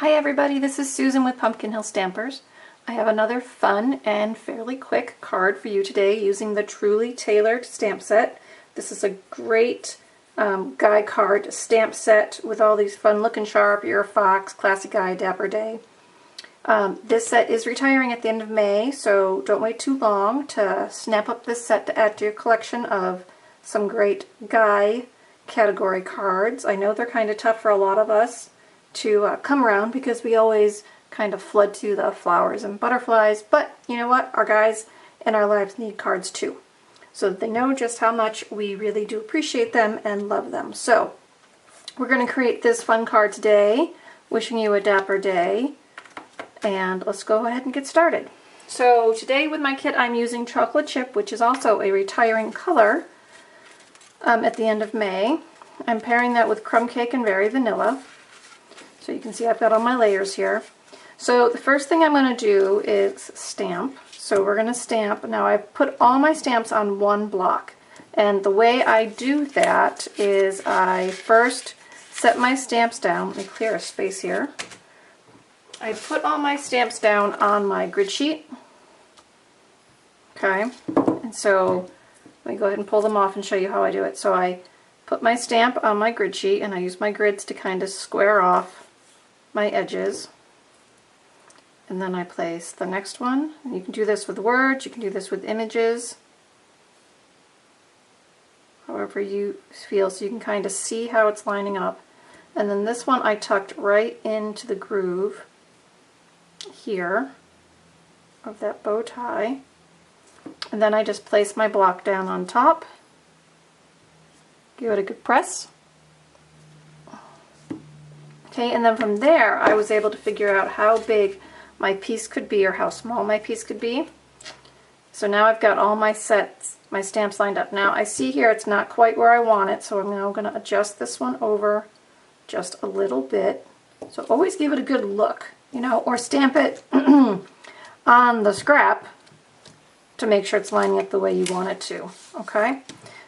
Hi everybody, this is Susan with Pumpkin Hill Stampers. I have another fun and fairly quick card for you today using the Truly Tailored stamp set. This is a great guy card stamp set with all these fun looking sharp, You're a Fox, Classic Guy, Dapper Day. This set is retiring at the end of May, so don't wait too long to snap up this set to add to your collection of some great guy category cards. I know they're kind of tough for a lot of us to come around because we always kind of flood to the flowers and butterflies, but you know what? Our guys in our lives need cards too, so that they know just how much we really do appreciate them and love them. So we're going to create this fun card today, wishing you a dapper day, and let's go ahead and get started. So today with my kit I'm using Chocolate Chip, which is also a retiring color at the end of May. I'm pairing that with Crumb Cake and Very Vanilla. So you can see I've got all my layers here. So the first thing I'm going to do is stamp. So we're going to stamp. Now I've put all my stamps on one block. And the way I do that is I first set my stamps down. Let me clear a space here. I put all my stamps down on my grid sheet. Okay. And so let me go ahead and pull them off and show you how I do it. So I put my stamp on my grid sheet and I use my grids to kind of square off my edges, and then I place the next one. And you can do this with words, you can do this with images, however you feel, so you can kind of see how it's lining up. And then this one I tucked right into the groove here of that bow tie, and then I just place my block down on top, give it a good press. Okay, and then from there I was able to figure out how big my piece could be or how small my piece could be. So now I've got all my stamps lined up. Now I see here it's not quite where I want it, so I'm now going to adjust this one over just a little bit. So always give it a good look, you know, or stamp it on the scrap to make sure it's lining up the way you want it to. Okay,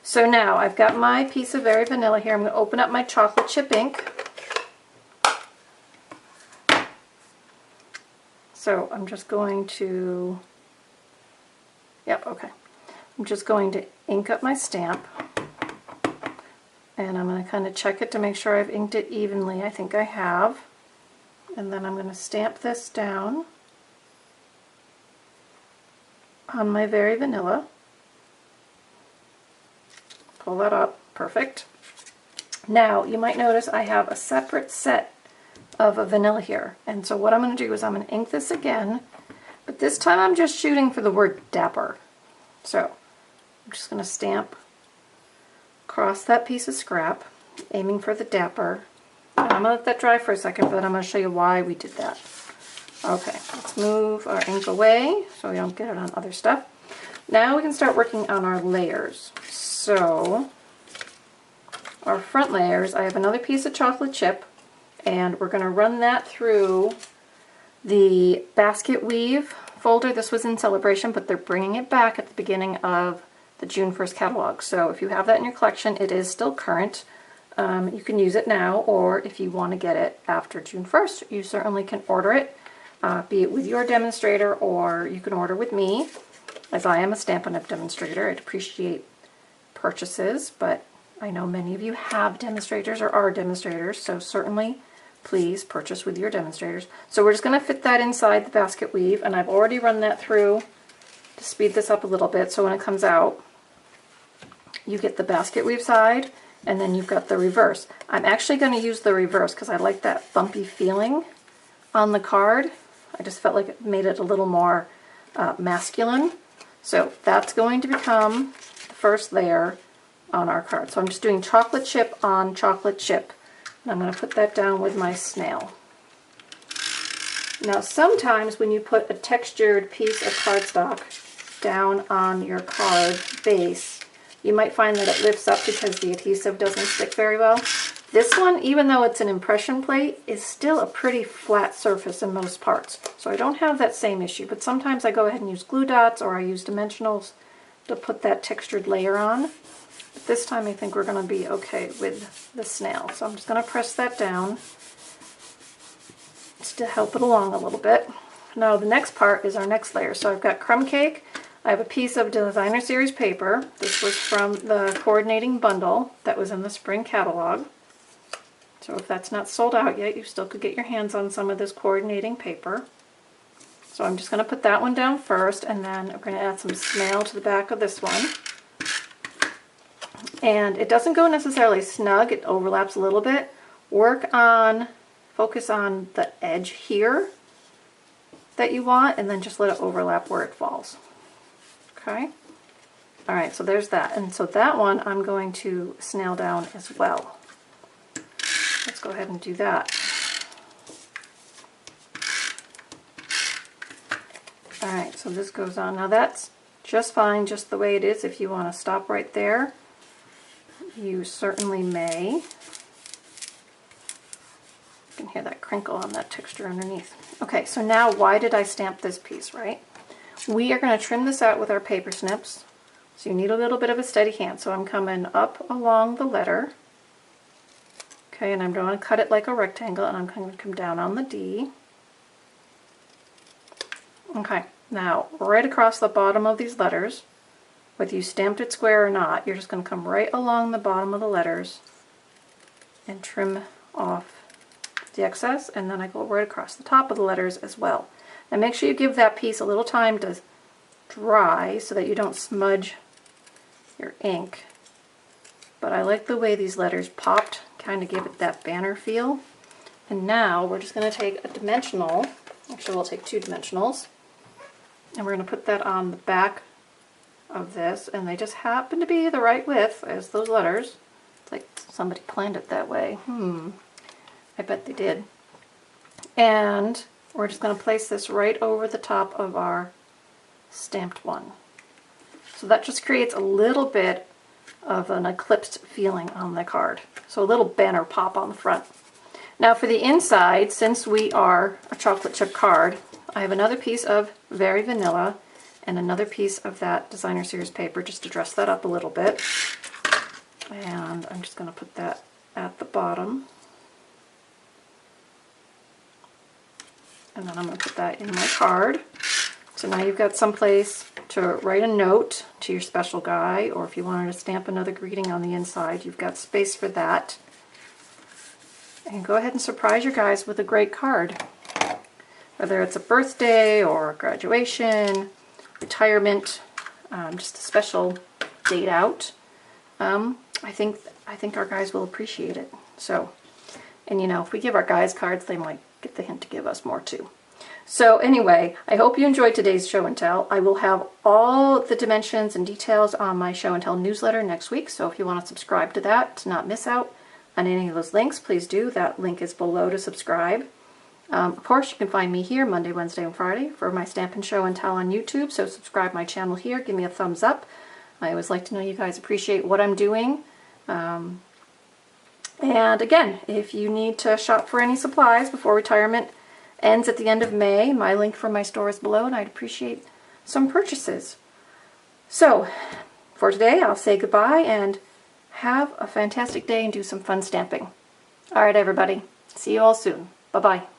so now I've got my piece of Very Vanilla here. I'm going to open up my chocolate chip ink. So I'm just going to, I'm just going to ink up my stamp, and I'm going to kind of check it to make sure I've inked it evenly. I think I have. And then I'm going to stamp this down on my Very Vanilla. Pull that up, perfect. Now you might notice I have a separate set of a vanilla here, and so what I'm going to do is I'm going to ink this again, but this time I'm just shooting for the word Dapper. So I'm just going to stamp across that piece of scrap, aiming for the Dapper. And I'm going to let that dry for a second, but I'm going to show you why we did that. Okay, let's move our ink away so we don't get it on other stuff. Now we can start working on our layers. So our front layers, I have another piece of chocolate chip, and we're going to run that through the basket weave folder. This was in Celebration, but they're bringing it back at the beginning of the June 1st catalog. So if you have that in your collection, it is still current. You can use it now, or if you want to get it after June 1st, you certainly can order it, be it with your demonstrator, or you can order with me, as I am a Stampin' Up! Demonstrator. I'd appreciate purchases, but I know many of you have demonstrators or are demonstrators, so certainly please purchase with your demonstrators. So we're just going to fit that inside the basket weave, and I've already run that through to speed this up a little bit, so when it comes out you get the basket weave side and then you've got the reverse. I'm actually going to use the reverse because I like that bumpy feeling on the card. I just felt like it made it a little more masculine. So that's going to become the first layer on our card. So I'm just doing chocolate chip on chocolate chip. And I'm going to put that down with my snail. Now sometimes when you put a textured piece of cardstock down on your card base, you might find that it lifts up because the adhesive doesn't stick very well. This one, even though it's an impression plate, is still a pretty flat surface in most parts. So I don't have that same issue, but sometimes I go ahead and use glue dots, or I use dimensionals to put that textured layer on. But this time I think we're going to be okay with the snail. So I'm just going to press that down. just to help it along a little bit. Now the next part is our next layer. So I've got crumb cake. I have a piece of designer series paper. This was from the coordinating bundle that was in the spring catalog. So if that's not sold out yet, you still could get your hands on some of this coordinating paper. So I'm just going to put that one down first, and then I'm going to add some snail to the back of this one. And it doesn't go necessarily snug, it overlaps a little bit. Focus on the edge here that you want, and then just let it overlap where it falls. Okay? Alright, so there's that. And so that one I'm going to snail down as well. Let's go ahead and do that. Alright, so this goes on. Now that's just fine, just the way it is. If you want to stop right there, you certainly may. You can hear that crinkle on that texture underneath. Okay, so now why did I stamp this piece, right? We are going to trim this out with our paper snips. So you need a little bit of a steady hand. So I'm coming up along the letter. Okay, and I'm going to cut it like a rectangle, and I'm going to come down on the D. Okay, now right across the bottom of these letters, whether you stamped it square or not, you're just going to come right along the bottom of the letters and trim off the excess, and then I go right across the top of the letters as well. Now make sure you give that piece a little time to dry so that you don't smudge your ink. But I like the way these letters popped, kind of give it that banner feel. And now we're just going to take a dimensional, actually we'll take 2 dimensionals, and we're going to put that on the back of this, and they just happen to be the right width as those letters. It's like somebody planned it that way. I bet they did. And we're just going to place this right over the top of our stamped one. So that just creates a little bit of an eclipsed feeling on the card. So a little banner pop on the front. Now for the inside, since we are a chocolate chip card, I have another piece of Very Vanilla and another piece of that designer series paper just to dress that up a little bit. And I'm just going to put that at the bottom. And then I'm going to put that in my card. So now you've got some place to write a note to your special guy, or if you wanted to stamp another greeting on the inside, you've got space for that. And go ahead and surprise your guys with a great card. Whether it's a birthday or graduation, retirement, just a special date out, I think our guys will appreciate it. So, and you know, if we give our guys cards, they might get the hint to give us more too. So anyway, I hope you enjoyed today's show and tell. I will have all the dimensions and details on my show and tell newsletter next week, so if you want to subscribe to that to not miss out on any of those links, please do. That link is below to subscribe. Of course, you can find me here Monday, Wednesday, and Friday for my Stampin' Show and Tell on YouTube, so subscribe my channel here. Give me a thumbs up. I always like to know you guys appreciate what I'm doing. And again, if you need to shop for any supplies before retirement ends at the end of May, my link for my store is below, and I'd appreciate some purchases. So, for today, I'll say goodbye and have a fantastic day and do some fun stamping. Alright, everybody. See you all soon. Bye-bye.